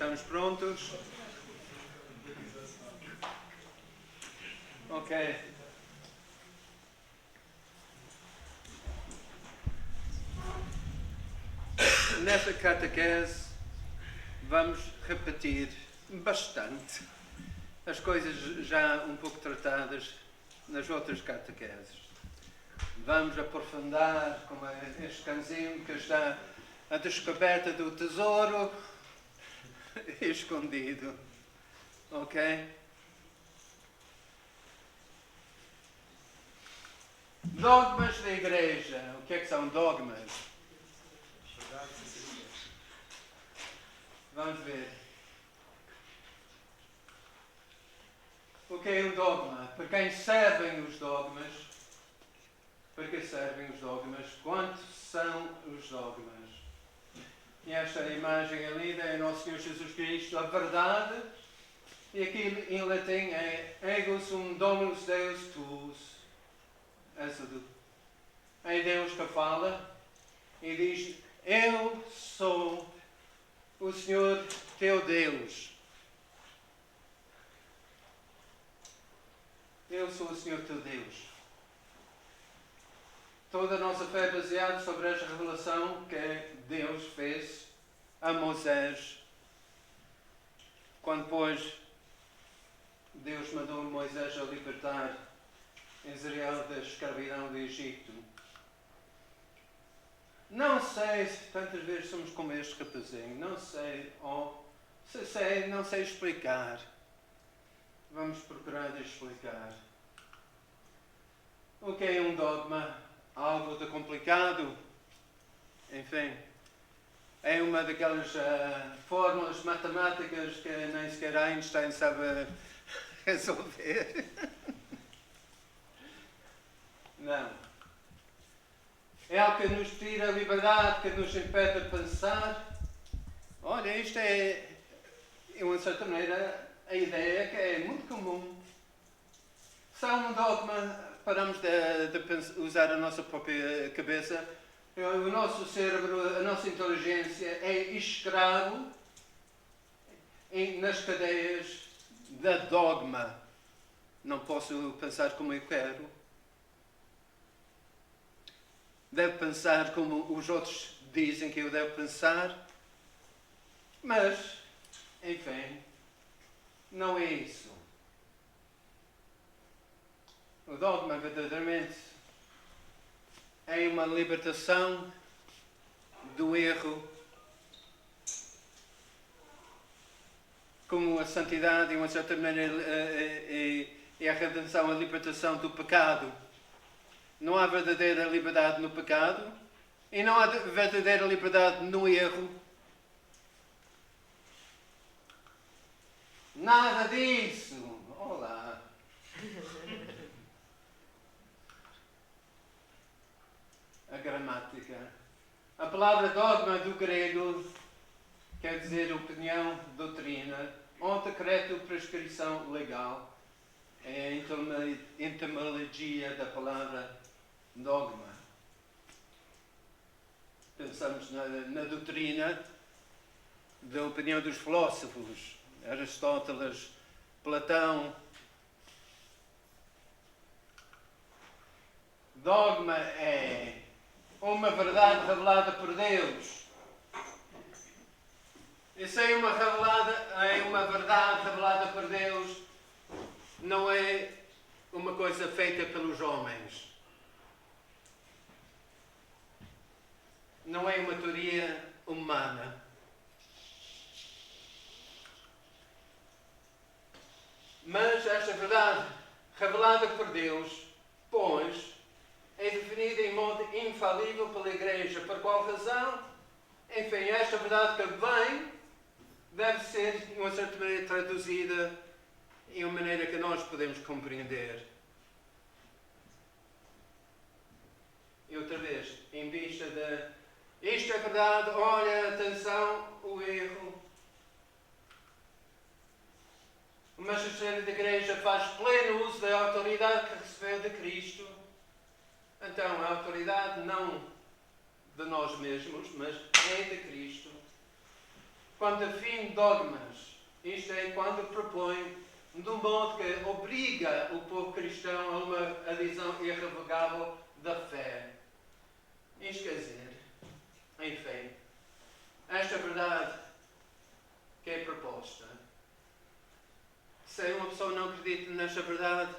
Estamos prontos? Ok. Nesta catequese vamos repetir bastante as coisas já um pouco tratadas nas outras catequeses. Vamos aprofundar como este canzinho que está a descoberta do tesouro escondido. Ok? Dogmas da Igreja. O que é que são dogmas? Vamos ver. O que é um dogma? Para quem servem os dogmas? Para que servem os dogmas? Quantos são os dogmas? E esta imagem ali é Nosso Senhor Jesus Cristo, a verdade. E aqui em latim é Ego sum Dominus Deus tuus. Êxodo. É Deus que fala e diz: Eu sou o Senhor teu Deus. Eu sou o Senhor teu Deus. Toda a nossa fé é baseada sobre esta revelação que Deus fez a Moisés. Quando, pois, Deus mandou Moisés a libertar Israel da escravidão do Egito. Não sei se tantas vezes somos como este rapazinho. Não sei, se sei, não sei explicar. Vamos procurar explicar. O que é um dogma? Algo de complicado? Enfim, é uma daquelas fórmulas matemáticas que nem sequer Einstein sabe resolver. Não. É algo que nos tira a liberdade, que nos impede de pensar. Olha, isto é, de uma certa maneira, a ideia que é muito comum. Se há um dogma, paramos de usar a nossa própria cabeça. O nosso cérebro, a nossa inteligência é escravo nas cadeias da dogma. Não posso pensar como eu quero. Devo pensar como os outros dizem que eu devo pensar. Mas, enfim, não é isso. O dogma, verdadeiramente, é uma libertação do erro, como a santidade, de uma certa maneira, é a redenção, a libertação do pecado. Não há verdadeira liberdade no pecado e não há verdadeira liberdade no erro. Nada disso. Olá. A gramática. A palavra dogma do grego quer dizer opinião, doutrina, ou decreto, prescrição legal. É a etimologia da palavra dogma. Pensamos na doutrina da opinião dos filósofos, Aristóteles, Platão. Dogma é uma verdade revelada por Deus. Isso é uma verdade revelada por Deus. Não é uma coisa feita pelos homens. Não é uma teoria humana. Mas esta verdade revelada por Deus, pois, é definida em modo infalível pela Igreja. Por qual razão? Enfim, esta verdade que vem deve ser, de uma certa maneira, traduzida em uma maneira que nós podemos compreender. E outra vez, em vista de isto é verdade, olha, atenção, o erro. O magistrado da Igreja faz pleno uso da autoridade que recebeu de Cristo. Então, a autoridade não de nós mesmos, mas é de Cristo. quando define dogmas, isto é, quando propõe de um modo que obriga o povo cristão a uma adesão irrevogável da fé. Isto quer dizer, enfim, esta verdade que é proposta, se uma pessoa não acredita nesta verdade,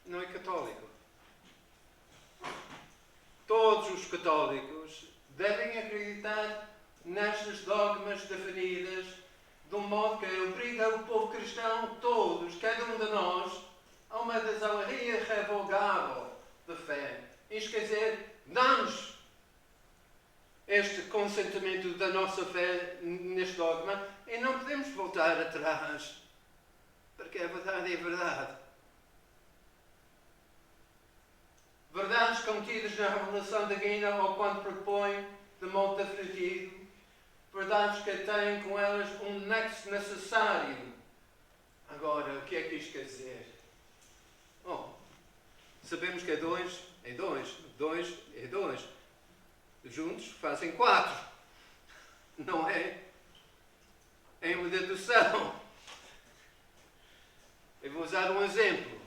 não é católico. Todos os católicos devem acreditar nestas dogmas definidas de um modo que obriga o povo cristão, todos, cada um de nós, a uma adesão irrevogável da fé. Isto quer dizer, dá-nos este consentimento da nossa fé neste dogma e não podemos voltar atrás, porque a verdade é verdade. Verdades contidas na revelação divina ou quando propõe de modo definitivo, verdades que têm com elas um nexo necessário. Agora, o que é que isto quer dizer? Sabemos que é dois, é dois. Juntos fazem 4. Não é? É uma dedução. Eu vou usar um exemplo.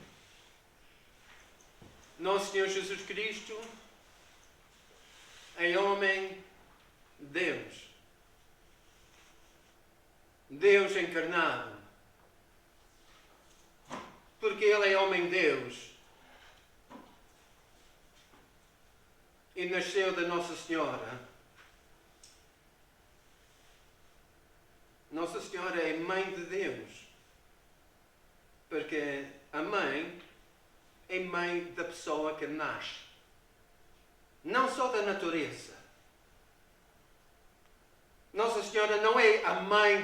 Nosso Senhor Jesus Cristo é homem Deus. Deus encarnado. Porque Ele é homem Deus. E nasceu da Nossa Senhora. Nossa Senhora é mãe de Deus. Porque a mãe é mãe da pessoa que nasce. Não só da natureza. Nossa Senhora não é a mãe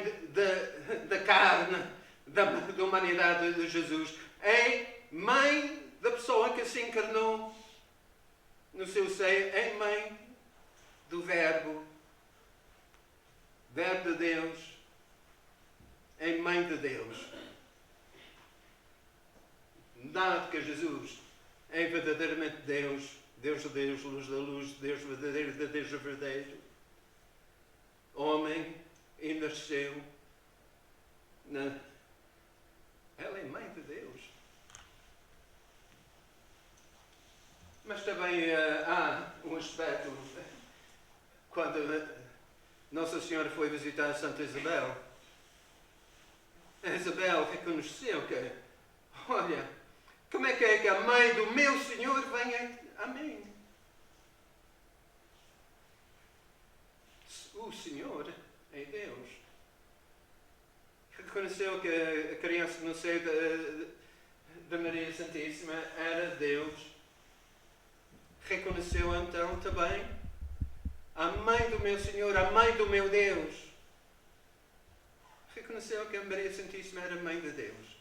da carne, da humanidade de Jesus. É mãe da pessoa que se encarnou no seu seio. É mãe do Verbo. Verbo de Deus. É mãe de Deus. Dado que Jesus é verdadeiramente Deus, Deus de Deus, luz da luz, Deus verdadeiro de Deus verdadeiro, homem, e nasceu Ela é mãe de Deus. Mas também há um aspecto quando Nossa Senhora foi visitar Santa Isabel. A Isabel reconheceu que, olha, como é que a mãe do meu Senhor vem a mim? O Senhor é Deus. Reconheceu que a criança no seio da Maria Santíssima era Deus. Reconheceu então também a mãe do meu Senhor, a mãe do meu Deus. Reconheceu que a Maria Santíssima era mãe de Deus.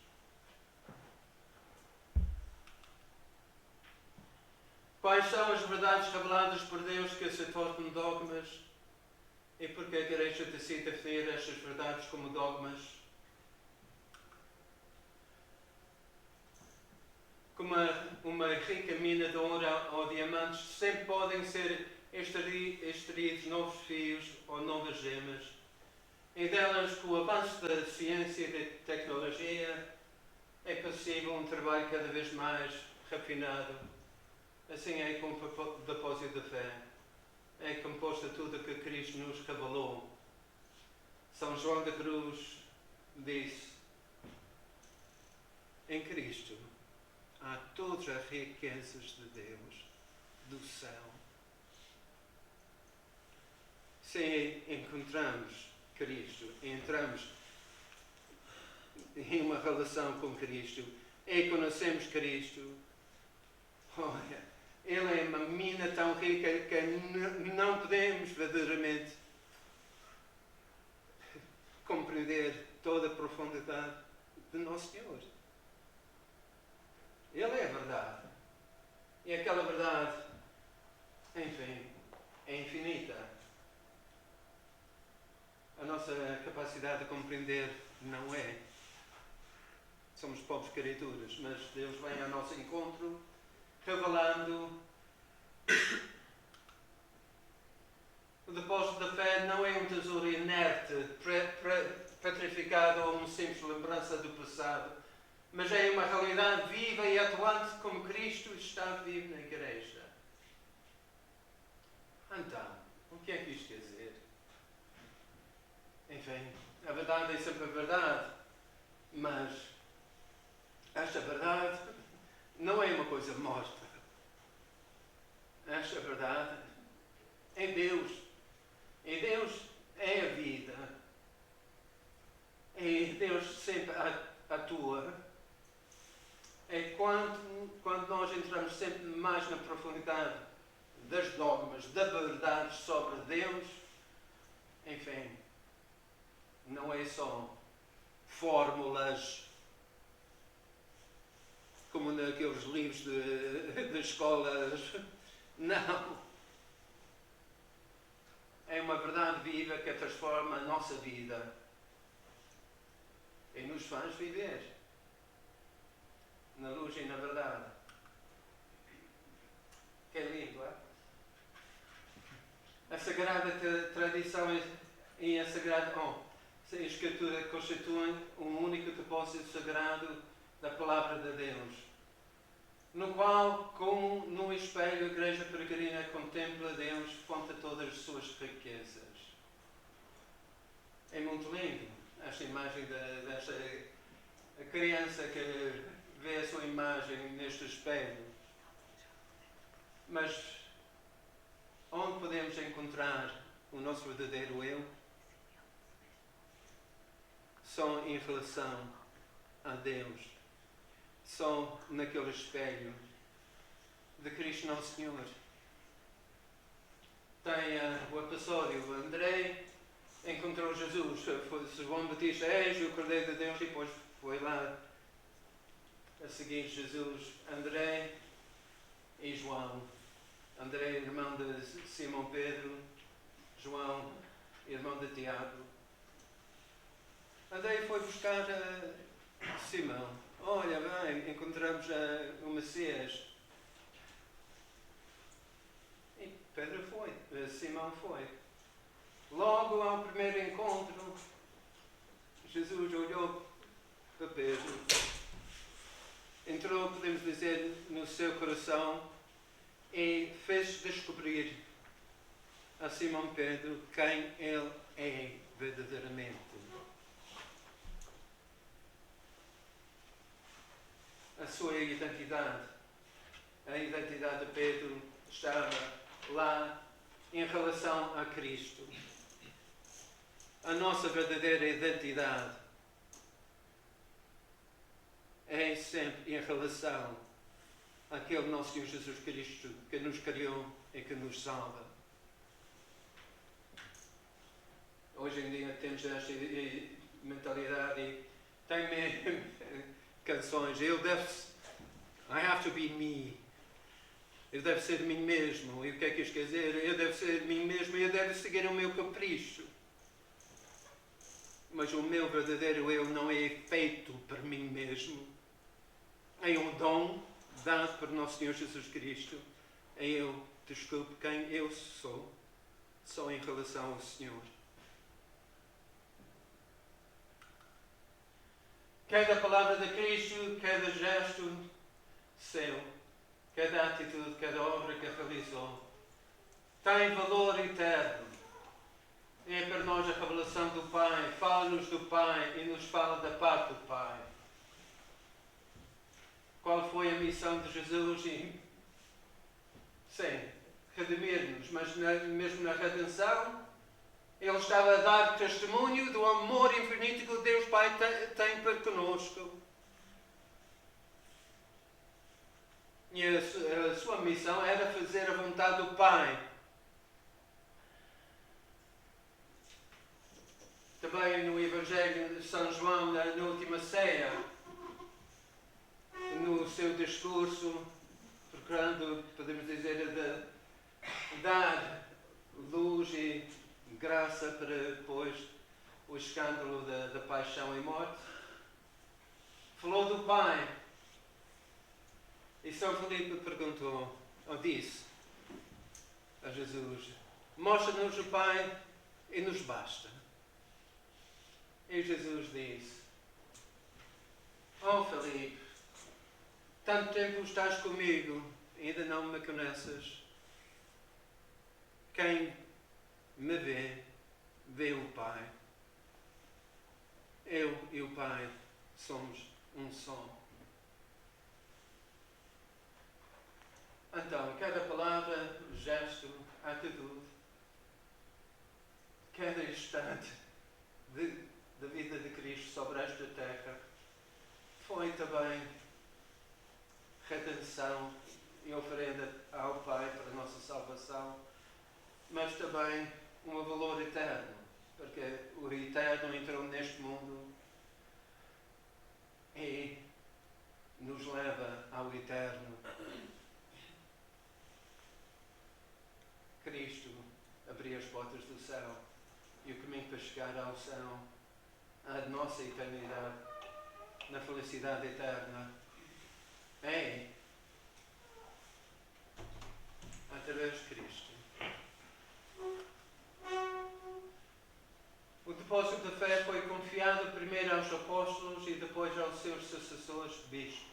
Quais são as verdades reveladas por Deus que se tornam dogmas? E porque a Igreja decide definir estas verdades como dogmas? Como uma rica mina de ouro ou diamantes, sempre podem ser extraídos novos fios ou novas gemas. E delas, com o avanço da ciência e da tecnologia, é possível um trabalho cada vez mais refinado. Assim é com o depósito da fé. É composto de tudo o que Cristo nos revelou. São João da Cruz disse: em Cristo há todas as riquezas de Deus, do céu. Se encontramos Cristo, entramos em uma relação com Cristo e conhecemos Cristo, olha, Ele é uma mina tão rica que não podemos verdadeiramente compreender toda a profundidade de Nosso Senhor. Ele é a verdade. E aquela verdade, enfim, é infinita. A nossa capacidade de compreender não é. Somos pobres criaturas, mas Deus vem ao nosso encontro, revelando. O depósito da fé não é um tesouro lembrança do passado, mas é uma realidade viva e atuante como Cristo está vivo na igreja. Então, o que é que isto quer dizer? Enfim, a verdade é sempre a verdade, mas esta verdade não é uma coisa morta. Esta verdade é Deus. E Deus é a vida. E Deus sempre atua. É quando nós entramos sempre mais na profundidade das dogmas, da verdade sobre Deus, enfim, não é só fórmulas como naqueles livros de escolas. Não. É uma verdade viva que transforma a nossa vida e nos faz viver na luz e na verdade. Que é lindo, é? A Sagrada Tradição e a Sagrada a Escritura constituem um único depósito sagrado da Palavra de Deus, no qual, como no espelho, a Igreja Peregrina contempla Deus, fonte de todas as suas riquezas. É muito lindo esta imagem desta a criança que vê a sua imagem neste espelho. Mas onde podemos encontrar o nosso verdadeiro eu? Só em relação a Deus. Só naquele espelho de Cristo Nosso Senhor. Tem o episódio, André encontrou Jesus, foi João Batista, és o Cordeiro de Deus, e depois foi lá a seguir Jesus, André e João. André, irmão de Simão Pedro, João, irmão de Tiago. André foi buscar Simão. Olha bem, encontramos o Messias. E Pedro foi, Simão foi. Logo ao primeiro encontro, Jesus olhou para Pedro, entrou, podemos dizer, no seu coração e fez descobrir a Simão Pedro quem ele é verdadeiramente. A sua identidade. A identidade de Pedro estava lá em relação a Cristo. A nossa verdadeira identidade é sempre em relação àquele nosso Senhor Jesus Cristo que nos criou e que nos salva. Hoje em dia temos esta mentalidade e tem mesmo canções. I have to be me. Eu devo ser de mim mesmo. E o que é que isto quer dizer? Eu devo ser de mim mesmo e eu devo seguir o meu capricho. Mas o meu verdadeiro eu não é feito por mim mesmo. É um dom dado por nosso Senhor Jesus Cristo. Eu descubro quem eu sou, só em relação ao Senhor. Cada palavra de Cristo, cada gesto seu, cada atitude, cada obra que realizou, tem valor eterno. É para nós a revelação do Pai, fala-nos do Pai e nos fala da parte do Pai. Qual foi a missão de Jesus? Sim, redimir-nos, mas mesmo na redenção, Ele estava a dar testemunho do amor infinito que Deus Pai tem para conosco. E a sua missão era fazer a vontade do Pai. Também no Evangelho de São João, na última ceia, no seu discurso, procurando, podemos dizer, dar luz e graça para depois o escândalo da paixão e morte, falou do Pai. E São Filipe perguntou, ou disse a Jesus, mostra-nos o Pai e nos basta. E Jesus disse, Oh, Felipe, tanto tempo estás comigo, ainda não me conheces. Quem me vê, vê o Pai. Eu e o Pai somos um só. Então, cada palavra, gesto, atitude, cada instante da vida de Cristo sobre esta terra foi também redenção e oferenda ao Pai para a nossa salvação, mas também um valor eterno, porque o eterno entrou neste mundo e nos leva ao eterno. Cristo abriu as portas do céu e o caminho para chegar ao céu, à nossa eternidade, na felicidade eterna, é através de Cristo. O depósito da fé foi confiado primeiro aos apóstolos e depois aos seus sucessores bispos.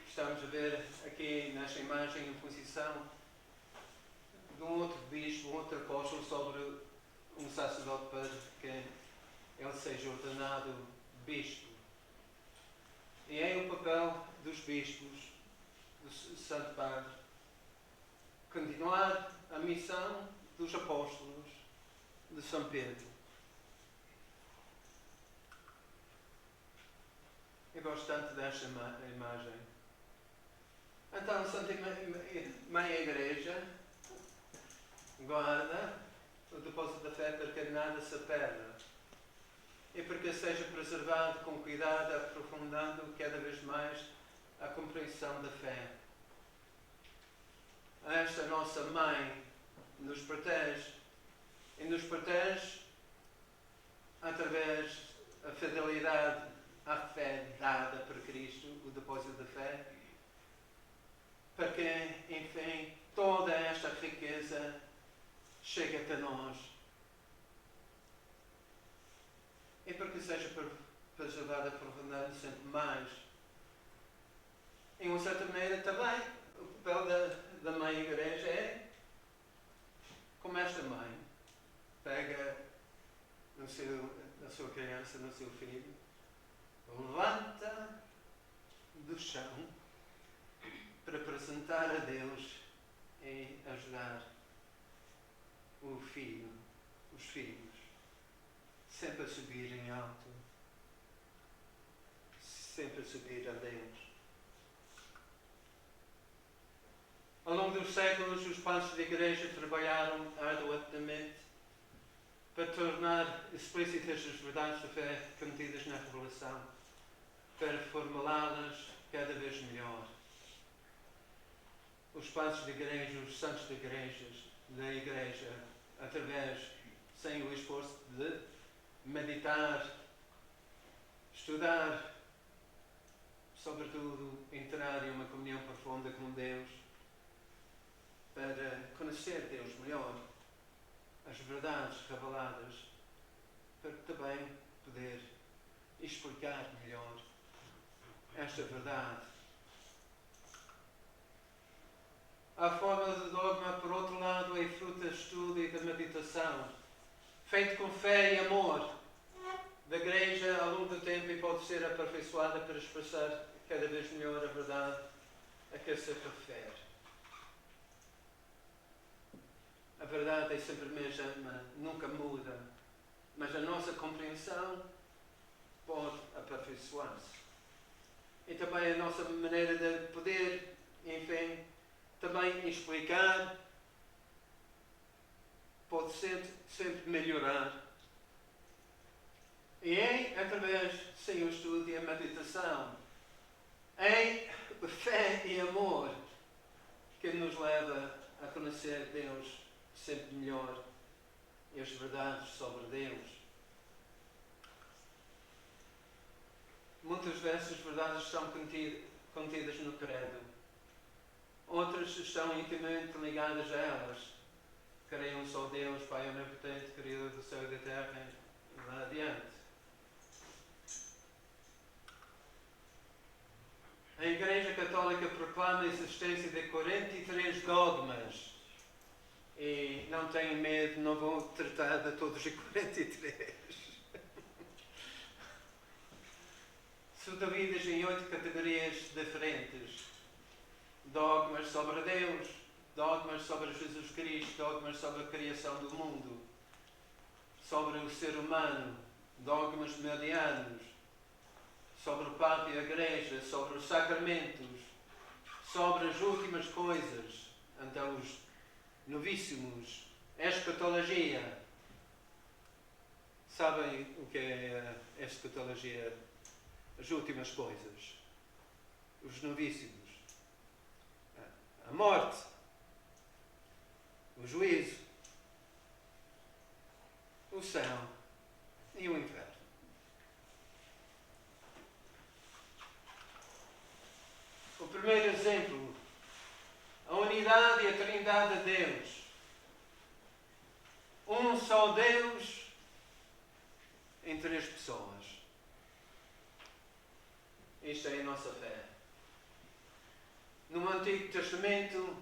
Estamos a ver aqui nesta imagem a posição de um outro bispo, um outro apóstolo sobre um sacerdote para que ele seja ordenado bispo. E é o papel dos bispos, do Santo Padre, continuar a missão dos apóstolos de São Pedro. Eu gosto tanto desta imagem. Então, a Santa Mãe Igreja guarda o depósito da fé para que nada se perda e para que seja preservado com cuidado, aprofundando cada vez mais a compreensão da fé. Esta nossa Mãe nos protege e nos protege através da fidelidade à fé dada por Cristo, o depósito da fé, para que, enfim, toda esta riqueza chegue até nós e para que seja preservada, aprofundada sempre mais. Em uma certa maneira também, o papel da Mãe Igreja é como esta mãe pega na sua criança, no seu filho, levanta do chão para apresentar a Deus e ajudar o filho, os filhos, sempre a subir em alto, sempre a subir a Deus. Ao longo dos séculos, os padres da Igreja trabalharam arduamente para tornar explícitas as verdades da fé contidas na revelação, para formulá-las cada vez melhor. Os padres da Igreja, os santos da Igreja, através, sem o esforço de meditar, estudar, sobretudo entrar em uma comunhão profunda com Deus, para conhecer Deus melhor, as verdades reveladas, para também poder explicar melhor esta verdade. A forma de dogma, por outro lado, é fruto de estudo e da meditação, feito com fé e amor da Igreja ao longo do tempo e pode ser aperfeiçoada para expressar cada vez melhor a verdade a que se refere. A verdade é sempre a mesma, nunca muda, mas a nossa compreensão pode aperfeiçoar-se. E também a nossa maneira de poder, enfim, também explicar, pode sempre melhorar. E é através, sem o estudo e a meditação, é fé e amor que nos leva a conhecer Deus sempre melhor e as verdades sobre Deus. Muitas dessas verdades estão contidas no credo. Outras estão intimamente ligadas a elas. Creio um só Deus, Pai Onipotente, Criador do céu e da terra, e lá adiante. A Igreja Católica proclama a existência de 43 dogmas. E não tenho medo, não vou tratar de todos os 43. Subdivididas em 8 categorias diferentes. Dogmas sobre Deus, dogmas sobre Jesus Cristo, dogmas sobre a criação do mundo, sobre o ser humano, dogmas medianos, sobre o Papa e a Igreja, sobre os sacramentos, sobre as últimas coisas, então os novíssimos, escatologia. Sabem o que é a escatologia? As últimas coisas, os novíssimos, a morte, o juízo, o céu e o inferno. O primeiro exemplo, a unidade e a trindade de Deus. Um só Deus em 3 pessoas. Isto é a nossa fé. No Antigo Testamento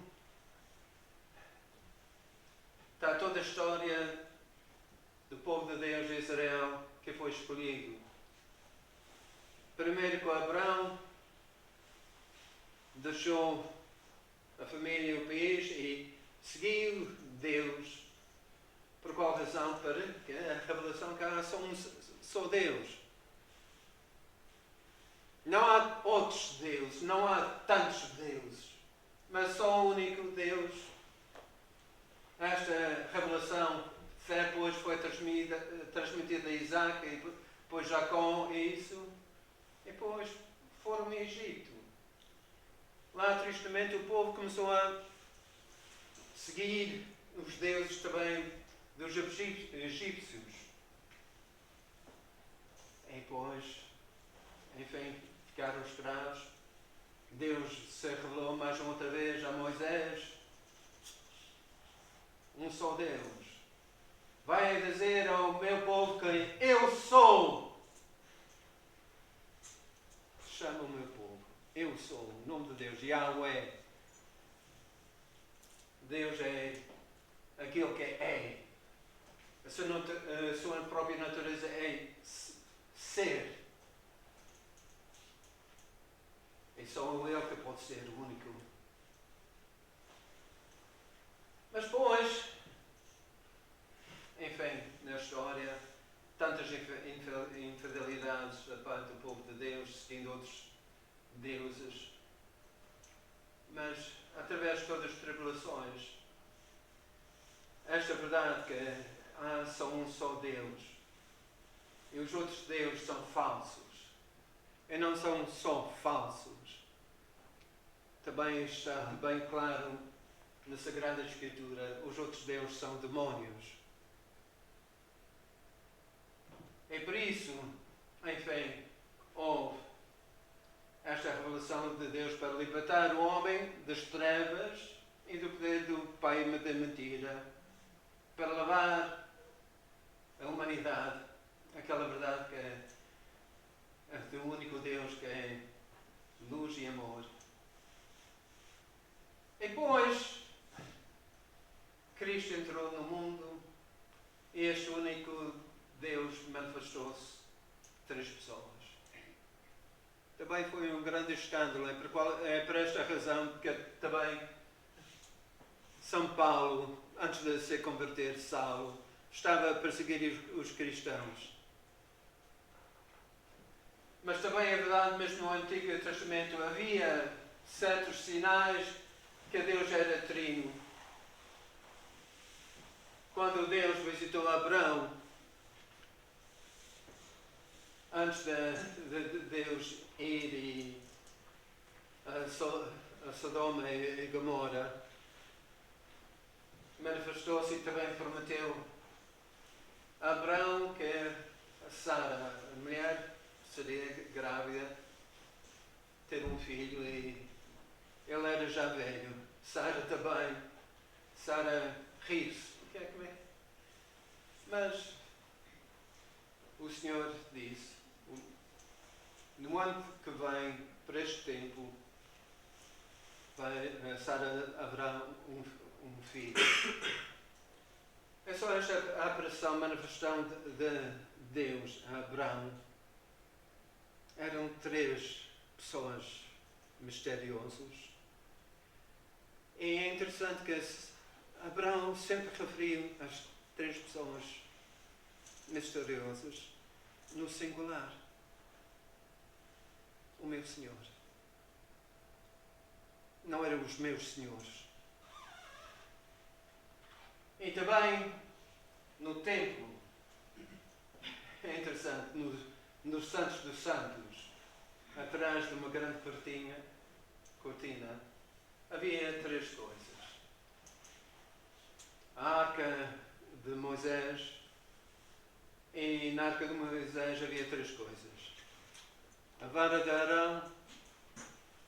está toda a história do povo de Deus de Israel que foi escolhido. Primeiro com Abraão, deixou a família e o país e seguiu Deus. Por qual razão? Para que a revelação que há só Deus. Não há outros deuses, não há tantos deuses, mas só o único Deus. Esta revelação de fé depois foi transmitida a Isaac e depois Jacó e isso. E depois foram ao Egito. Lá, tristemente, o povo começou a seguir os deuses também dos egípcios. E depois, enfim, ficaram escravos. Deus se revelou mais uma outra vez a Moisés. Um só Deus. Vai dizer ao meu povo que eu sou. Chama o meu povo. Eu sou. O nome de Deus. Yahweh. Deus é aquilo que é. A sua própria natureza é ser. E só Ele que pode ser o único. Mas depois, enfim, na história, tantas infidelidades da parte do povo de Deus, seguindo outros deuses. Mas, através de todas as tribulações, esta verdade que há só um só Deus e os outros deuses são falsos. E não são só falsos. Também está bem claro na Sagrada Escritura, os outros deuses são demónios. E por isso, enfim, houve esta revelação de Deus para libertar o homem das trevas e do poder do pai da mentira, para levar a humanidade àquela verdade que é do único Deus que é luz e amor. E depois, Cristo entrou no mundo e este único Deus manifestou-se 3 pessoas. Também foi um grande escândalo. É por esta razão que também São Paulo, antes de se converter, Saulo, estava a perseguir os cristãos. Mas também é verdade, mesmo no Antigo Testamento, havia certos sinais que Deus era trino. Quando Deus visitou Abraão, antes de Deus ir a Sodoma e Gomorra, manifestou-se e também prometeu a Abraão que a Sara, a mulher, seria grávida, ter um filho e ele era já velho. Sara também. Sara ri-se. O que é que é? Mas o Senhor disse, no ano que vem, para este tempo, haverá um filho. É só esta aparição, manifestação de Deus a Abraão. Eram 3 pessoas misteriosas. E é interessante que Abraão sempre referiu as 3 pessoas misteriosas no singular. O meu Senhor. Não eram os meus senhores. E também no templo, é interessante, nos Santos dos Santos, atrás de uma grande cortina, havia 3 coisas. A arca de Moisés, e na arca de Moisés havia 3 coisas. A vara de Arão,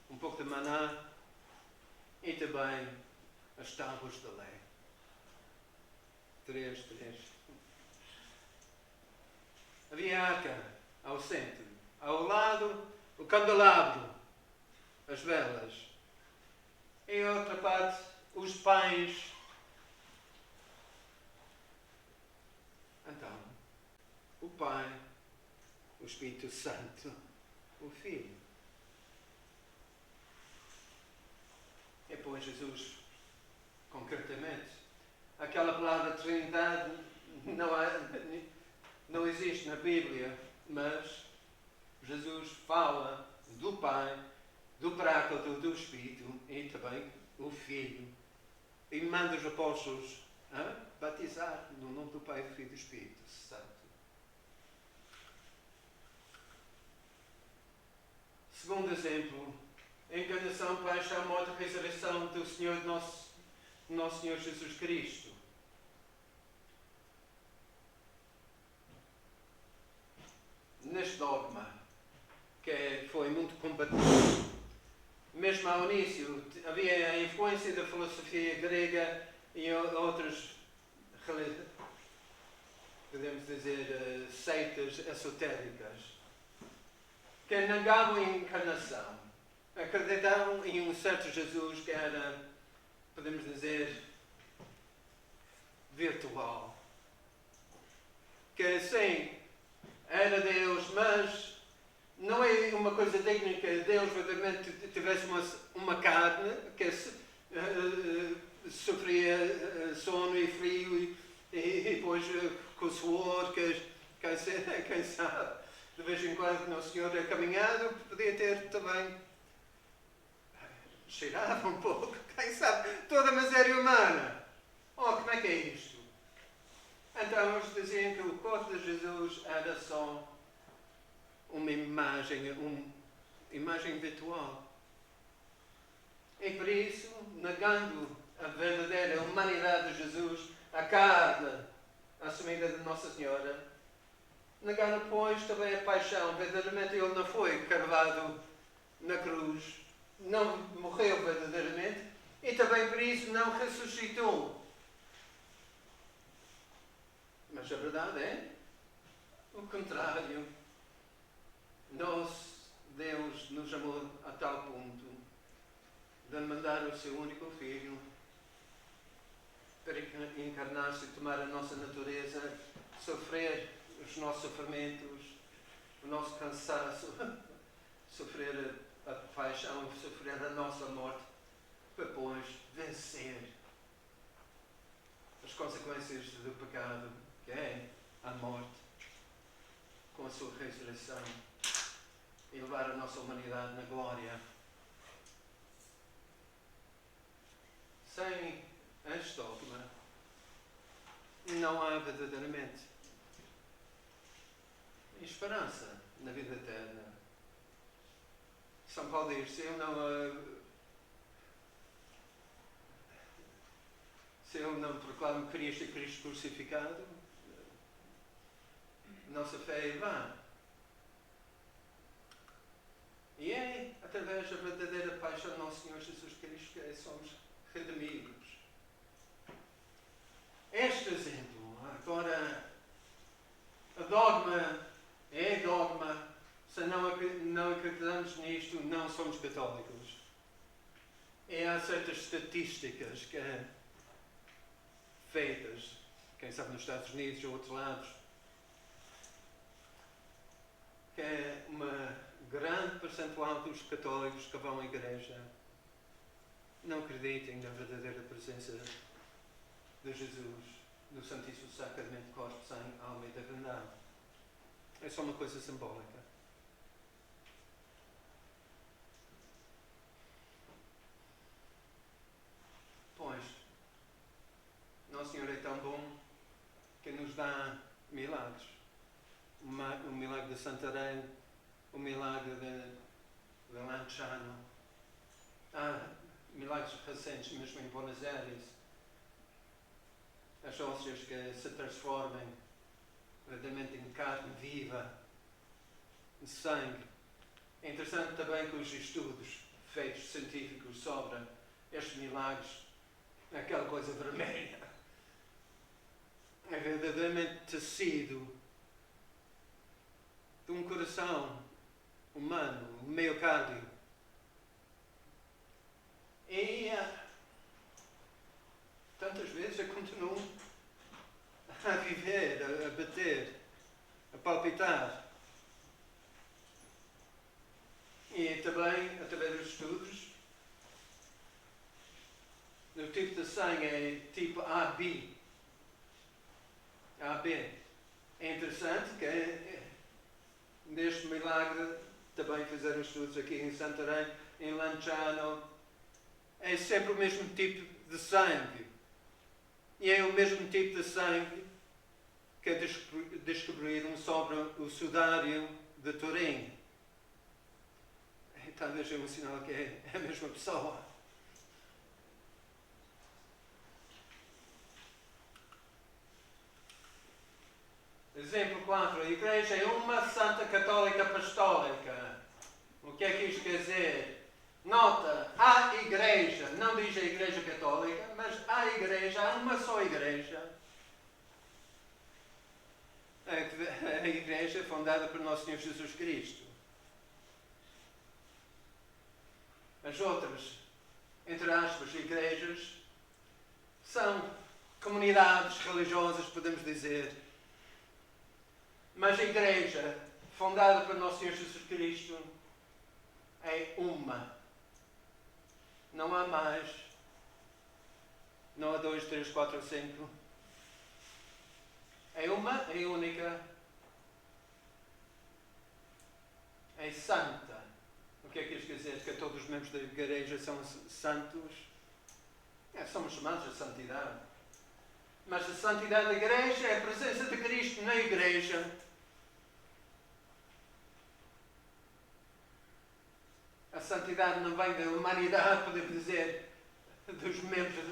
um pouco de maná e também as tábuas da lei. 3. Havia a arca ao centro. Ao lado, o candelabro, as velas. E a outra parte, os pães. Então, o Pai, o Espírito Santo, o Filho. E depois Jesus, concretamente, aquela palavra Trindade não existe na Bíblia, mas Jesus fala do Pai, do Paráclito, do Espírito e também o Filho. E manda os apóstolos batizar no nome do Pai, do Filho e do Espírito Santo. Segundo exemplo, a encarnação, paixão, morte e ressurreição do Senhor nosso Senhor Jesus Cristo. Neste dogma, que foi muito combatido, mesmo ao início, havia a influência da filosofia grega e outras, podemos dizer, seitas esotéricas, que negavam a encarnação. Acreditavam em um certo Jesus que era, podemos dizer, virtual. Que sim, era Deus, mas não é uma coisa digna que Deus verdadeiramente tivesse uma carne que sofria sono e frio e depois com o suor, quem sabe, de vez em quando no Senhor a caminhado, podia ter também, cheirava um pouco, quem sabe, toda a miséria humana. Como é que é isto? Então eles diziam que o corpo de Jesus era só uma imagem virtual. E por isso, negando a verdadeira humanidade de Jesus, a carne assumida de Nossa Senhora, negaram, pois, também a paixão. Verdadeiramente ele não foi cravado na cruz, não morreu verdadeiramente, e também por isso não ressuscitou. Mas a verdade é o contrário. Deus nos amou a tal ponto de mandar o seu único Filho para encarnar-se e tomar a nossa natureza, sofrer os nossos sofrimentos, o nosso cansaço, sofrer a paixão, sofrer a nossa morte, para depois vencer as consequências do pecado, que é a morte, com a sua ressurreição, e levar a nossa humanidade na glória. Sem este dogma, não há verdadeiramente esperança na vida eterna. São Paulo diz, se eu não proclamo Cristo e Cristo crucificado, nossa fé é vã. E é através da verdadeira paixão do nosso Senhor Jesus Cristo que somos redimidos. Este exemplo, agora, a dogma é dogma. Se não acreditamos nisto, não somos católicos. É certas estatísticas feitas, quem sabe nos Estados Unidos ou outros lados, que é uma grande percentual dos católicos que vão à igreja não acreditem na verdadeira presença de Jesus, no Santíssimo Sacramento, corpo, sangue, alma e divindade. É só uma coisa simbólica. Pois, Nosso Senhor é tão bom que nos dá milagres. O milagre de Santarém, o milagre de Lanciano. Há milagres recentes, mesmo em Buenos Aires. As hóstias que se transformem verdadeiramente em carne viva, de sangue. É interessante também que os estudos feitos científicos sobre estes milagres, aquela coisa vermelha, é verdadeiramente tecido de um coração humano, um miocárdio. E tantas vezes eu continuo a viver, a bater, a palpitar. E também, através dos estudos, o tipo de sangue é tipo AB. AB. É interessante que neste milagre também fizeram estudos aqui em Santarém, em Lanciano. É sempre o mesmo tipo de sangue. E é o mesmo tipo de sangue que descobriram sobre o sudário de Turim. Talvez é um sinal que é a mesma pessoa. Exemplo 4. A Igreja é uma Santa Católica Apostólica. O que é que isto quer dizer? Nota, a Igreja, não diz a Igreja Católica, mas a Igreja, há uma só Igreja. A Igreja fundada por Nosso Senhor Jesus Cristo. As outras, entre aspas, igrejas, são comunidades religiosas, podemos dizer. Mas a Igreja, fundada por Nosso Senhor Jesus Cristo, é uma. Não há mais. Não há 2, 3, 4, 5. É uma, é única. É santa. O que é que isto quer dizer? Que todos os membros da Igreja são santos? Somos chamados a santidade. Mas a santidade da Igreja é a presença de Cristo na Igreja. A santidade não vem da humanidade, podemos dizer, dos membros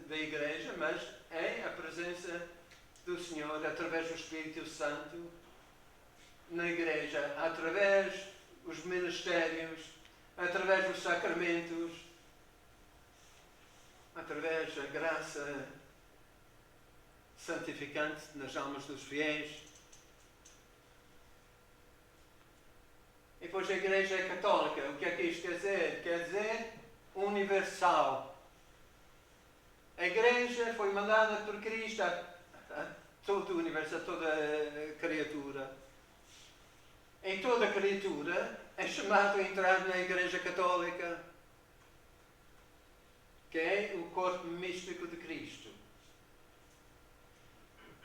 da Igreja, mas é a presença do Senhor através do Espírito Santo na Igreja, através dos ministérios, através dos sacramentos, através da graça santificante nas almas dos fiéis. E depois a Igreja é católica. O que é que isto quer dizer? Quer dizer universal. A Igreja foi mandada por Cristo a todo o universo, a toda a criatura. Em toda a criatura é chamado a entrar na Igreja Católica, que é o corpo místico de Cristo.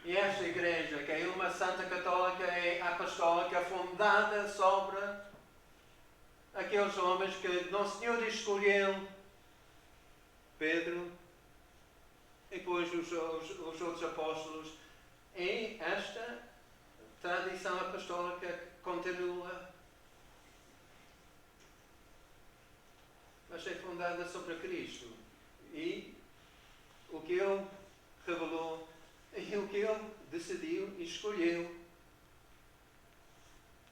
E esta Igreja, que é uma Santa Católica, é apostólica, fundada sobre aqueles homens que Nosso Senhor escolheu, Pedro, e depois os outros apóstolos. E esta tradição apostólica continua, mas é fundada sobre Cristo. E o que Ele revelou, e o que Ele decidiu e escolheu.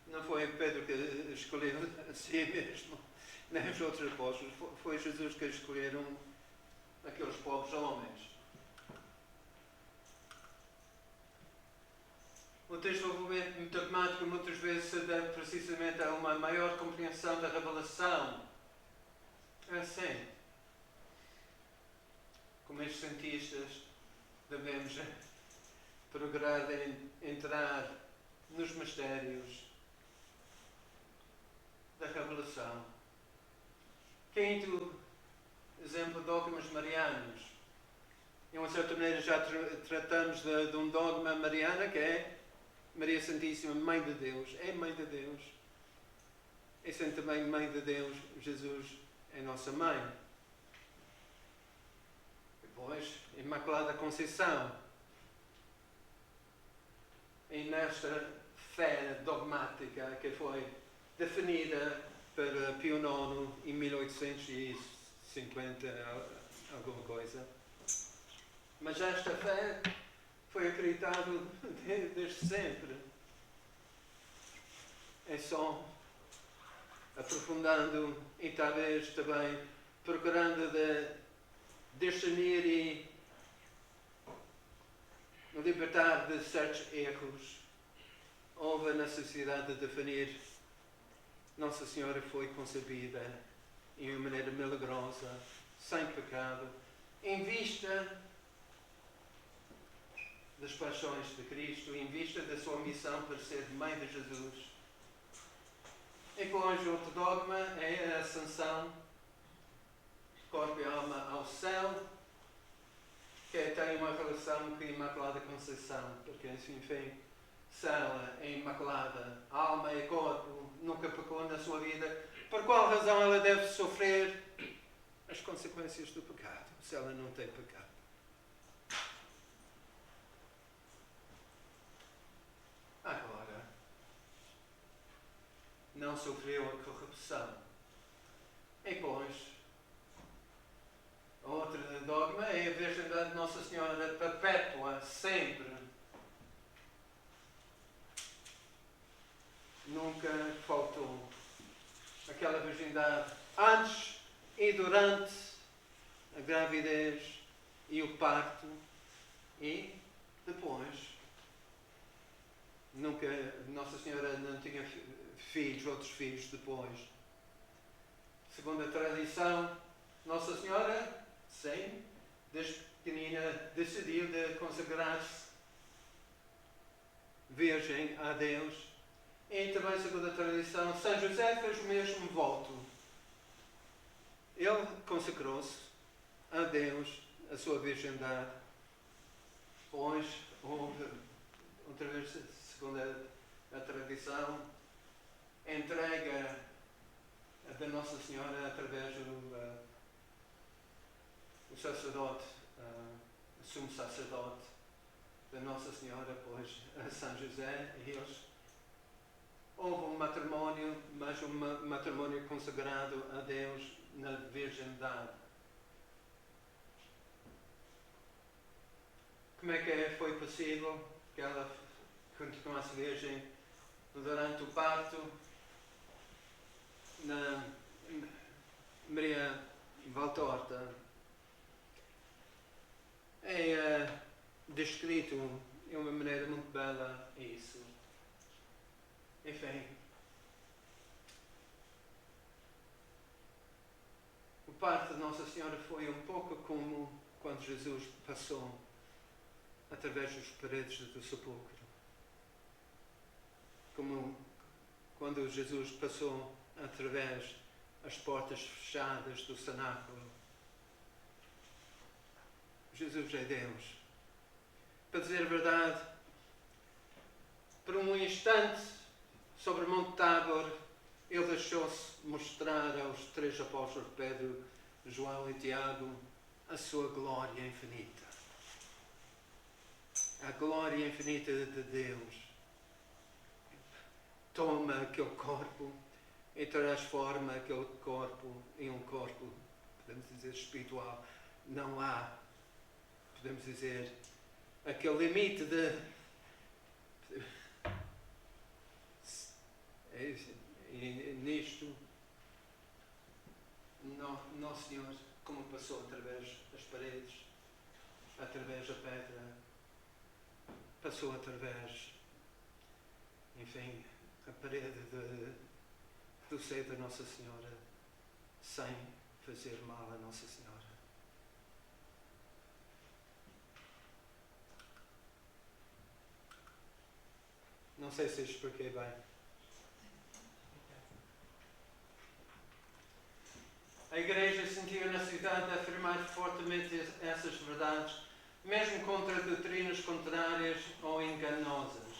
Não foi Pedro que escolheu a si mesmo, nem os outros apóstolos. Foi Jesus que escolheram aqueles pobres homens. O desenvolvimento dogmático muitas vezes se deve precisamente a uma maior compreensão da revelação. É assim. como estes cientistas, devemos procurar entrar nos mistérios da revelação. Quinto exemplo, dogmas marianos. De uma certa maneira já tratamos de um dogma mariano, que é Maria Santíssima, Mãe de Deus. É Mãe de Deus. E sendo também Mãe de Deus, Jesus é nossa Mãe. Depois, Imaculada Conceição. E nesta fé dogmática que foi definida por Pio IX em 1850, alguma coisa. Mas esta fé foi acreditada desde sempre. É só aprofundando e talvez também procurando discernir e libertar de certos erros. Houve a necessidade de definir Nossa Senhora foi concebida de uma maneira milagrosa, sem pecado, em vista das paixões de Cristo, em vista da sua missão para ser Mãe de Jesus. E depois, outro dogma é a ascensão, corpo e alma ao céu, que tem uma relação com a Imaculada Conceição, porque, enfim, se ela é imaculada, alma e corpo, nunca pecou na sua vida, por qual razão ela deve sofrer as consequências do pecado, se ela não tem pecado? Agora, não sofreu a corrupção. E depois, outro dogma é a virgindade de Nossa Senhora perpétua, sempre. Nunca faltou aquela virgindade antes e durante a gravidez e o parto e depois. Nunca, Nossa Senhora não tinha filhos, outros filhos depois. Segundo a tradição, Nossa Senhora, sim, desde pequenina decidiu de consagrar-se virgem a Deus. E também, segundo a tradição, São José fez o mesmo voto. Ele consagrou-se a Deus, a sua virgindade. Pois, houve, outra vez, segundo a tradição, entrega da Nossa Senhora através do sacerdote, o sumo sacerdote da Nossa Senhora, pois, a São José, e eles. Houve um matrimónio, mas um matrimónio consagrado a Deus na virgindade. Como é que foi possível que ela continuasse virgem durante o parto? Na Maria Valtorta é descrito de uma maneira muito bela isso. Enfim, o parto de Nossa Senhora foi um pouco como quando Jesus passou através das paredes do sepulcro. Como quando Jesus passou através das portas fechadas do cenáculo. Jesus é Deus. Para dizer a verdade, por um instante, sobre o Monte Tabor, ele deixou-se mostrar aos três apóstolos, Pedro, João e Tiago, a sua glória infinita. A glória infinita de Deus. Toma aquele corpo e transforma aquele corpo em um corpo, podemos dizer, espiritual. Não há, podemos dizer, aquele limite de... E nisto, Nosso Senhor, como passou através das paredes, através da pedra, passou através, enfim, a parede do seio da Nossa Senhora, sem fazer mal a Nossa Senhora. sei se expliquei bem. A Igreja sentiu a necessidade de afirmar fortemente essas verdades, mesmo contra doutrinas contrárias ou enganosas,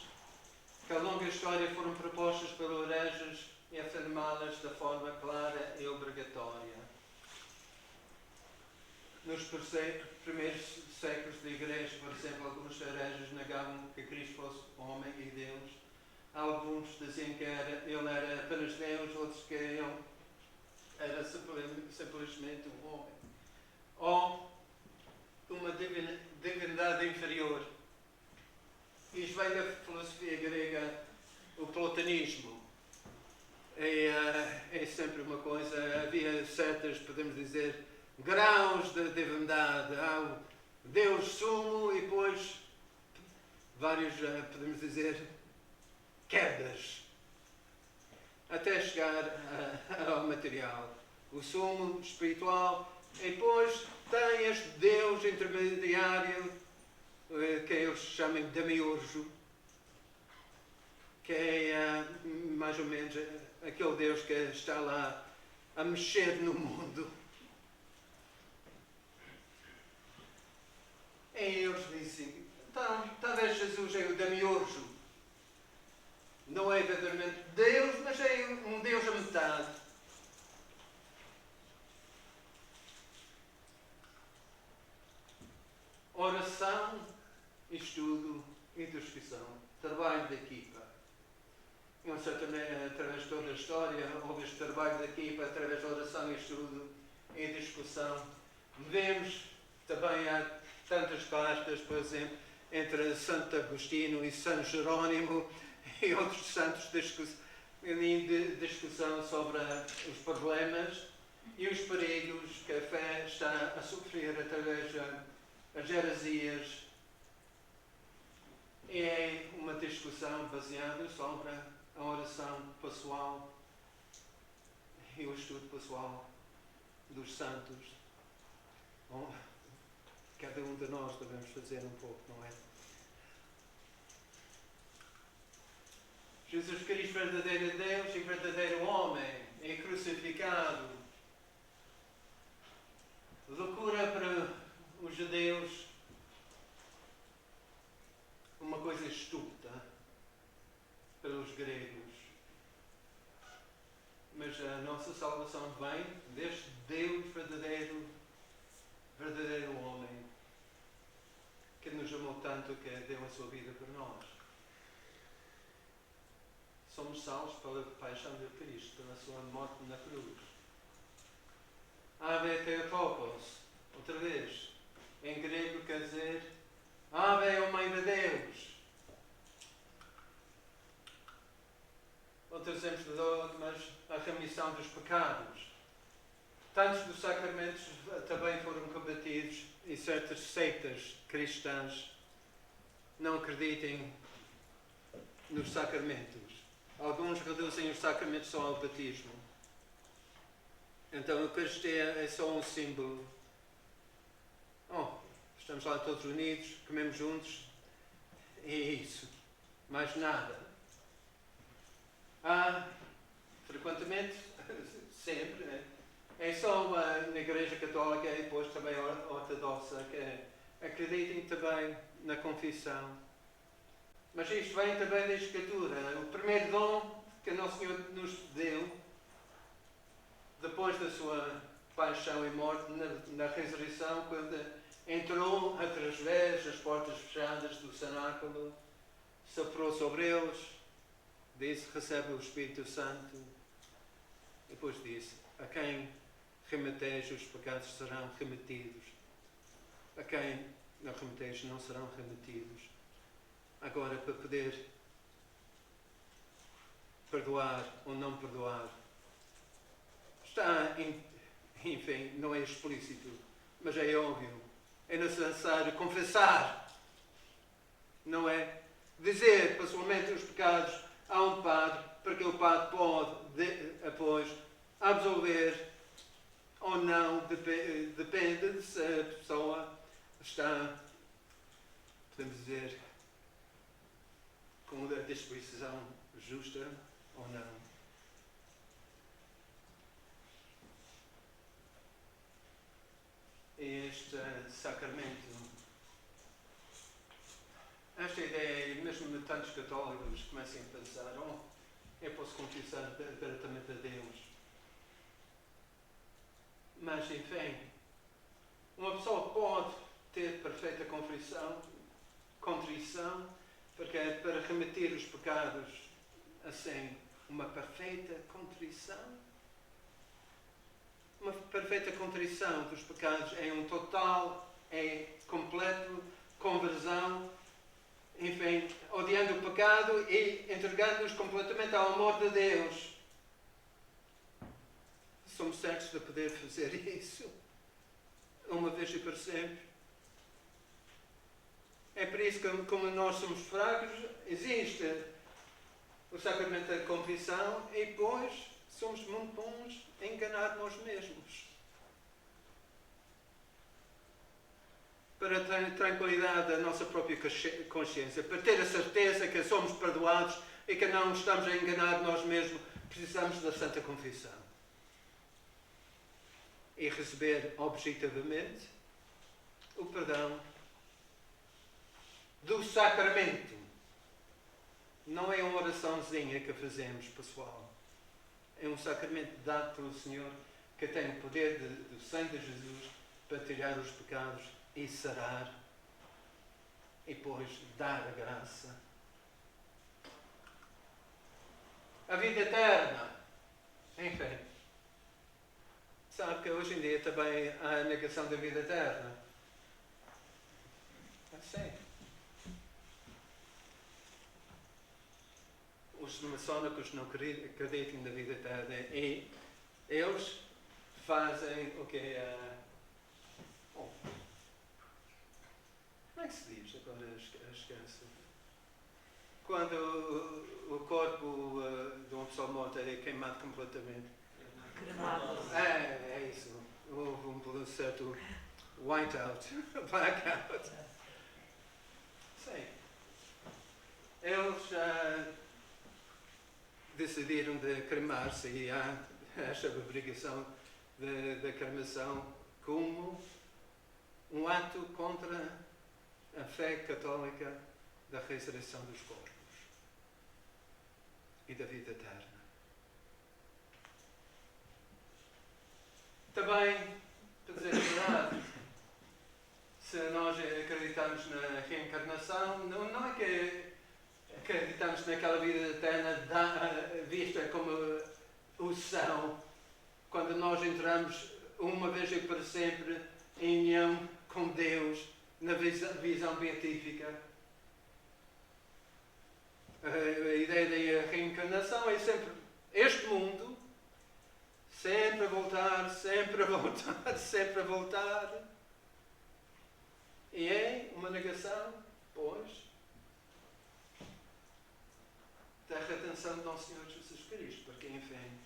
que ao longo da história foram propostas pelos hereges e afirmá-las de forma clara e obrigatória. Nos primeiros séculos da Igreja, por exemplo, alguns hereges negavam que Cristo fosse homem e Deus. Alguns diziam que ele era apenas Deus, outros que ele era simplesmente um homem. Ou uma divindade inferior. Isto vem da filosofia grega, o platonismo. É sempre uma coisa, havia certas, podemos dizer, graus de divindade. Há o Deus sumo e depois vários, podemos dizer, quedas. Até chegar ao material. O sumo espiritual. E depois tem este Deus intermediário, que eles chamam de demiurgo, que é mais ou menos aquele Deus que está lá a mexer no mundo. E eles dizem, então, talvez Jesus é o demiurgo. Não é verdadeiramente Deus, mas é um Deus a metade. Oração, estudo e discussão. Trabalho de equipa. Através de toda a história, houve este trabalho de equipa, através da oração, estudo e discussão. Vemos também há tantas cartas, por exemplo, entre Santo Agostinho e São Jerónimo e outros santos de discussão sobre os problemas e os perigos que a fé está a sofrer através das heresias. É uma discussão baseada sobre a oração pessoal e o estudo pessoal dos santos. Bom, cada um de nós devemos fazer um pouco, não é? Jesus Cristo, verdadeiro Deus e verdadeiro homem, é crucificado. Loucura para os judeus, uma coisa estúpida para os gregos. Mas a nossa salvação vem deste Deus verdadeiro homem, que nos amou tanto que deu a sua vida por nós. Somos salvos pela paixão de Cristo, pela sua morte na cruz. Ave Theotokos, outra vez, em grego quer dizer Ave é a Mãe de Deus. Outros exemplos de dogmas, a remissão dos pecados. Tantos dos sacramentos também foram combatidos e certas seitas cristãs não acreditem nos sacramentos. Alguns reduzem os sacramentos só ao batismo. Então a Eucaristia é só um símbolo. Estamos lá todos unidos, comemos juntos, e é isso. Mais nada. Frequentemente, sempre, é só na Igreja Católica e depois também ortodoxa que acreditem também na confissão. Mas isto vem também da Escritura. O primeiro dom que o Nosso Senhor nos deu, depois da sua paixão e morte, na ressurreição, quando entrou através das portas fechadas do cenáculo, soprou sobre eles, disse, recebe o Espírito Santo, e depois disse, a quem remeteis os pecados serão remetidos, a quem não remeteis não serão remetidos. Agora, para poder perdoar ou não perdoar, está, enfim, não é explícito, mas é óbvio. É necessário confessar, não é? Dizer pessoalmente os pecados a um padre, porque o padre pode depois absolver ou não, depende de se a pessoa está, podemos dizer, com a disposição justa ou não. Este sacramento, esta ideia, mesmo tantos católicos começam a pensar, eu posso confessar diretamente a Deus. Mas, enfim, uma pessoa pode ter perfeita contrição, porque é para remeter os pecados assim, uma perfeita contrição. Uma perfeita contrição dos pecados é um total, é completo, conversão, enfim, odiando o pecado e entregando-nos completamente ao amor de Deus. Somos certos de poder fazer isso, uma vez e para sempre. É por isso que, como nós somos fracos, existe o sacramento da confissão e depois somos muito bons a enganar nós mesmos. Para a tranquilidade da nossa própria consciência, para ter a certeza que somos perdoados e que não estamos a enganar nós mesmos, precisamos da Santa Confissão. E receber objetivamente o perdão do sacramento. Não é uma oraçãozinha que fazemos, pessoal. É um sacramento dado pelo Senhor que tem o poder do sangue de Jesus para tirar os pecados e sarar e depois dar a graça. A vida eterna. Enfim. Sabe que hoje em dia também há a negação da vida eterna. Assim. Os maçónicos não acreditam na vida eterna e eles fazem o que como é que se diz? Agora esqueço. Quando o corpo de uma pessoa morta é queimado completamente. Cremado. É isso. Houve um certo whiteout, blackout. Sim. Eles decidiram de cremar-se e há esta obrigação da cremação como um ato contra a fé católica da ressurreição dos corpos e da vida eterna. Também, para dizer a verdade, se nós acreditamos na reencarnação, não é que acreditamos naquela vida eterna vista como o céu, quando nós entramos uma vez e para sempre em união com Deus, na visão beatífica. A ideia da reencarnação é sempre este mundo, sempre a voltar, sempre a voltar, sempre a voltar. E é uma negação, pois, da redenção do nosso Senhor Jesus Cristo, porque, enfim,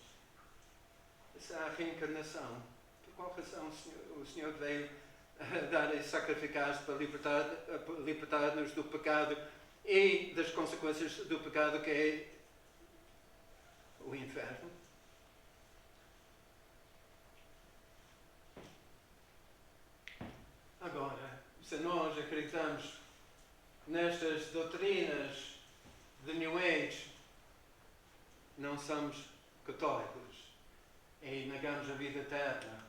essa é a reencarnação. Por qual razão o Senhor veio dar e sacrificar-se para libertar-nos do pecado e das consequências do pecado, que é o inferno? Agora, se nós acreditamos nestas doutrinas de New Age, não somos católicos e negamos a vida eterna.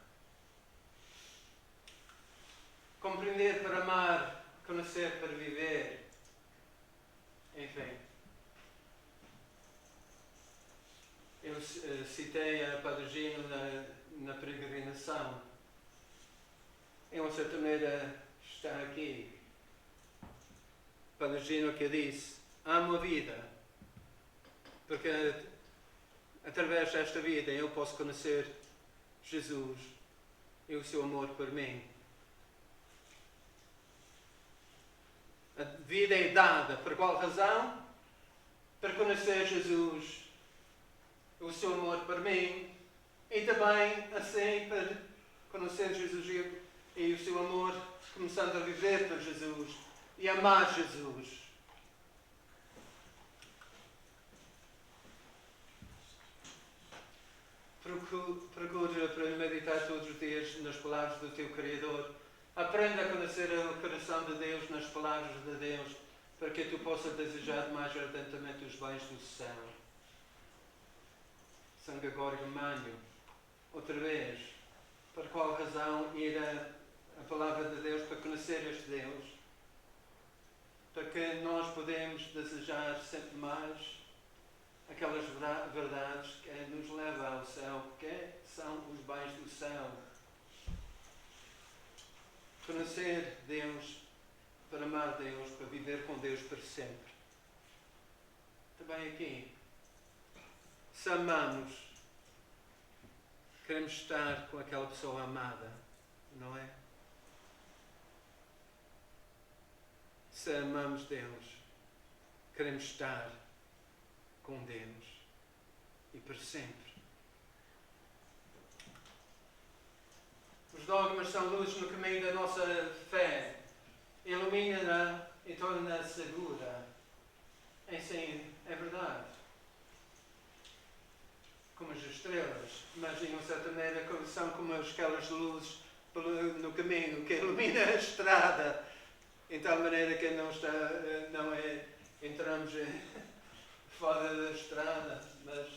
Compreender para amar, conhecer para viver. Enfim. Eu citei a Padre Gino na peregrinação. Em uma certa maneira está aqui. Padre Gino que disse: amo a vida, porque através desta vida eu posso conhecer Jesus e o seu amor por mim. A vida é dada por qual razão? Para conhecer Jesus, o seu amor por mim, e também assim para conhecer Jesus e o seu amor, começando a viver por Jesus e amar Jesus. Procura para meditar todos os dias nas palavras do teu Criador. Aprenda a conhecer o coração de Deus nas palavras de Deus, para que tu possas desejar mais ardentemente os bens do céu. Sanga Gorgo Manho. Outra vez, por qual razão ir a palavra de Deus para conhecer este Deus? Para que nós podemos desejar sempre mais aquelas verdades que nos levam ao céu, que são os bens do céu. Conhecer Deus, para amar Deus, para viver com Deus para sempre. Também aqui, se amamos, queremos estar com aquela pessoa amada, não é? Se amamos Deus, queremos estar com Deus e para sempre. Os dogmas são luz no caminho da nossa fé. Ilumina-na e torna-na segura. Sim, é verdade. Como as estrelas, mas de uma certa maneira são como aquelas luzes no caminho que ilumina a estrada, em tal maneira que entramos fora da estrada, mas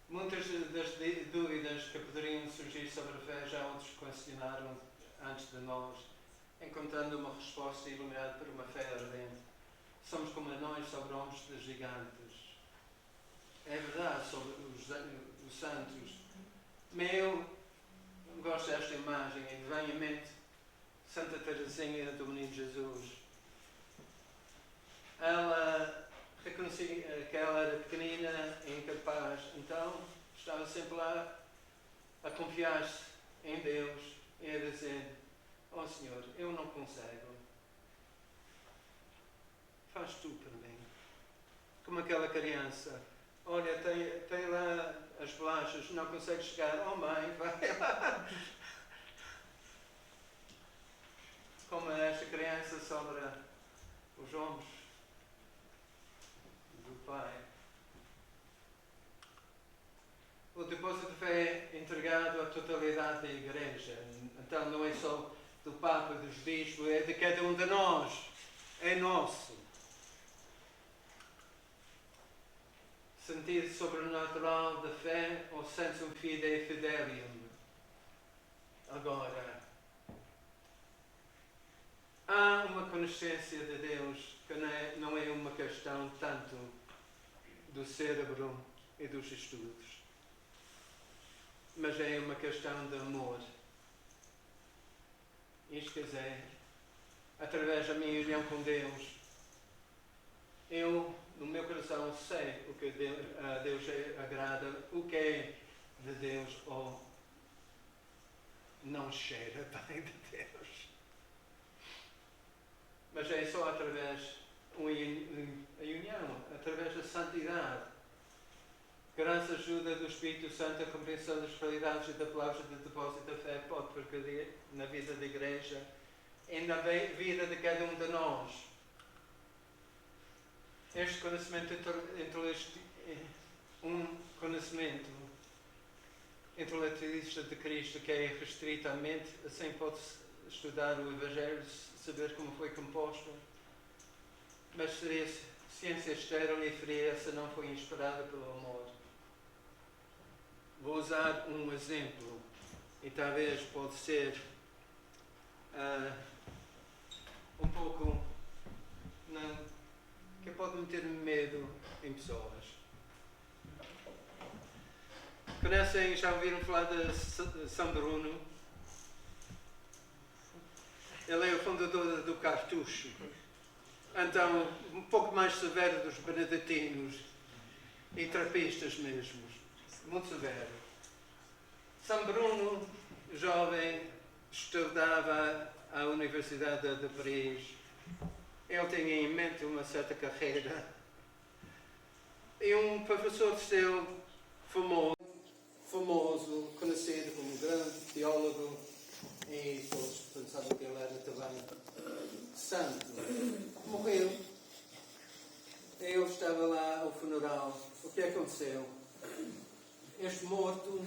muitas das dúvidas que poderiam surgir sobre a fé já outros questionaram antes de nós, encontrando uma resposta iluminada por uma fé ardente. Somos como anões sobre ombros de gigantes. É verdade, sobre os santos. Eu gosto desta imagem e vem à mente Santa Teresinha do Menino Jesus. Ela reconhecia que ela era pequenina e incapaz, então estava sempre lá a confiar-se em Deus e a dizer: "Oh Senhor, eu não consigo. Faz tu para mim." Como aquela criança: "Olha, tem lá as bolachas, não consegue chegar. Oh mãe, vai lá." Como esta criança sobre os ombros do Pai. O depósito de fé é entregado à totalidade da Igreja. Então não é só do Papa, dos bispos, é de cada um de nós. É nosso. Sentido sobrenatural da fé, ou sensum fidei fidelium. Agora, há uma consciência de Deus que não é uma questão tanto do cérebro e dos estudos, mas é uma questão de amor. Isto quer dizer, através da minha união com Deus, eu, no meu coração, sei o que a Deus agrada, o que é de Deus ou não cheira bem de Deus. Mas é só através da união, através da santidade. Graças à ajuda do Espírito Santo, a compreensão das realidades e da palavra de depósito da fé pode progredir na vida da Igreja e na vida de cada um de nós. Este conhecimento intelectualista de Cristo que é restrito à mente, assim pode-se estudar o Evangelho, saber como foi composto, mas seria ciência estéril e fria se não foi inspirada pelo amor. Vou usar um exemplo e talvez pode ser um pouco que pode meter medo em pessoas. Conhecem, já ouviram falar de São Bruno? Ele é o fundador do Cartucho. Então, um pouco mais severo dos beneditinos e trapistas mesmo. Muito severo. São Bruno, jovem, estudava à Universidade de Paris. Ele tinha em mente uma certa carreira. E um professor seu famoso, conhecido como um grande teólogo, e todos pensavam que ele era também santo, morreu. Eu estava lá ao funeral. O que aconteceu? este morto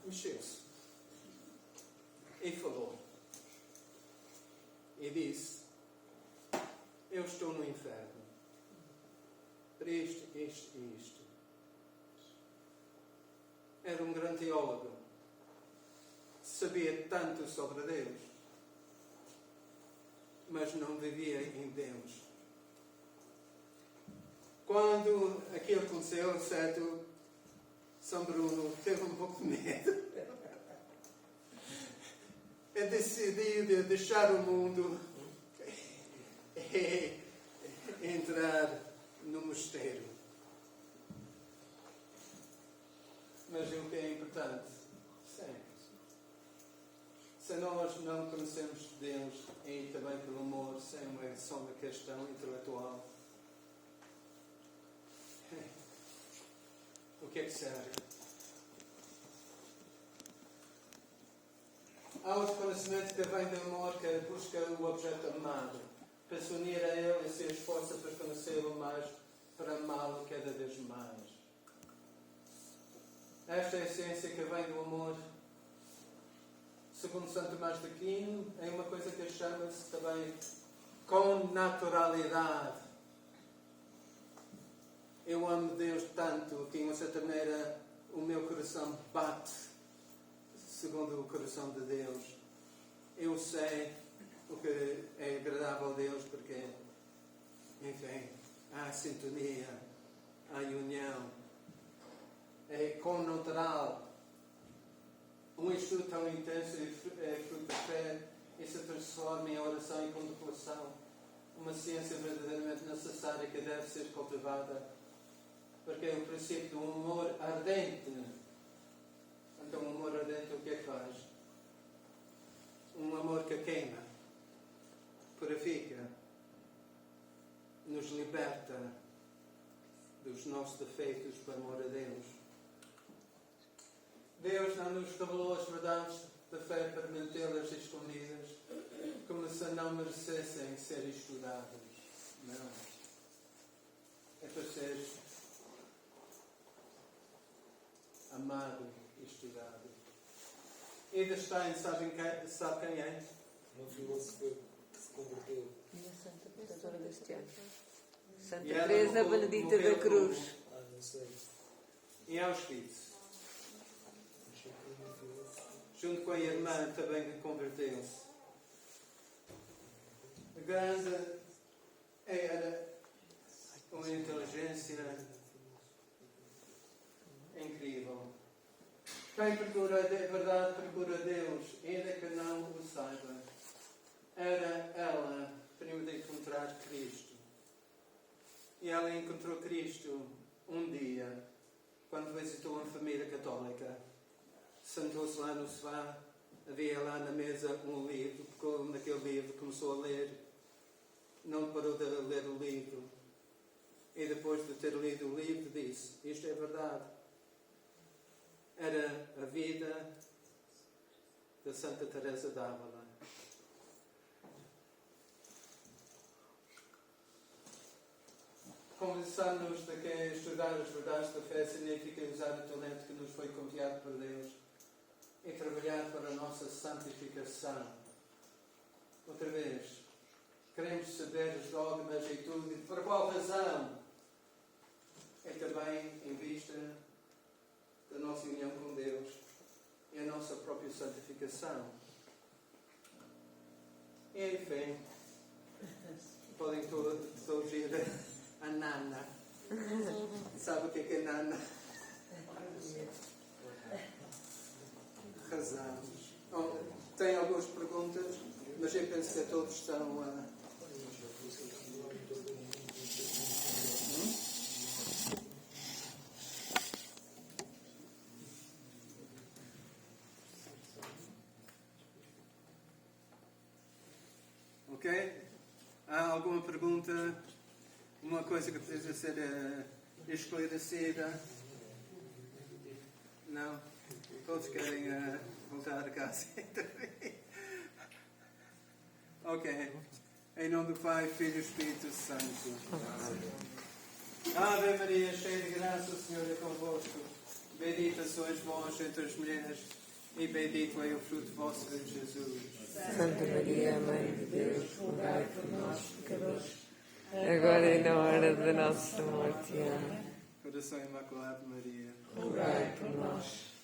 mexeu-se e falou e disse: eu estou no inferno por isto, isto e isto. Era um grande teólogo, sabia tanto sobre Deus, mas não vivia em Deus. Quando aquilo aconteceu, certo, São Bruno teve um pouco de medo. Ele decidiu deixar o mundo e entrar no mosteiro. Mas o que é importante, sempre, se nós não conhecemos Deus, e também pelo amor, sem só uma questão intelectual, o que é que serve? Há outro conhecimento que vem do amor, que busca o objeto amado, para se unir a ele e se esforça para conhecê-lo mais, para amá-lo cada vez mais. Esta é a essência que vem do amor. Segundo Santo Tomás de Aquino, é uma coisa que chama-se também com naturalidade. Eu amo Deus tanto que, de uma certa maneira, o meu coração bate segundo o coração de Deus. Eu sei o que é agradável a Deus porque, enfim, há sintonia, há união, é connatural. Um estudo tão intenso é fruto da fé e se transforma em oração e contemplação. Uma ciência verdadeiramente necessária que deve ser cultivada, porque é o princípio do amor ardente. Então, o amor ardente o que é que faz? Um amor que queima, purifica, nos liberta dos nossos defeitos para amor a Deus. Deus não nos revelou as verdades da fé para mantê-las escondidas, como se não merecessem ser estudadas. Não. É para ser amado e estudado. Ida Stein, sabe quem é? Uma filósofa que se converteu. Minha Santa Protetora deste ano. Santa E ela Teresa morreu- Benedita morreu da Cruz. Não sei. Em Auschwitz. Achei que era uma filósofa. Junto com a irmã também que converteu-se. A grande era uma inteligência incrível. Quem procura a verdade procura Deus, ainda que não o saiba. Era ela primeiro de encontrar Cristo. E ela encontrou Cristo um dia, quando visitou uma família católica. Sentou-se lá no sofá, havia lá na mesa um livro, pegou naquele livro, começou a ler, não parou de ler o livro. E depois de ter lido o livro disse: isto é verdade. Era a vida da Santa Teresa d'Ávila. Convençamos de que estudar as verdades da fé significa usar o talento que nos foi confiado por Deus e trabalhar para a nossa santificação. Outra vez, queremos saber os dogmas e tudo, e por qual razão? É também em vista da nossa união com Deus e a nossa própria santificação. E enfim, podem todos ir a Nana. Sabe o que é Nana? Rezamos. Bom, tem algumas perguntas, mas eu penso que todos estão a... Ok? Há alguma pergunta? Uma coisa que precisa ser esclarecida? Não? Todos querem voltar a casa? Ok. Em nome do Pai, Filho e Espírito Santo. Ave Maria, cheia de graça, o Senhor é convosco. Bendita sois vós entre as mulheres, e bendito é o fruto do vosso ventre, Jesus. Santa Maria, Mãe de Deus, rogai por nós, pecadores, agora e na hora da nossa morte. Amém. Coração Imaculado de Maria, Rogai por nós.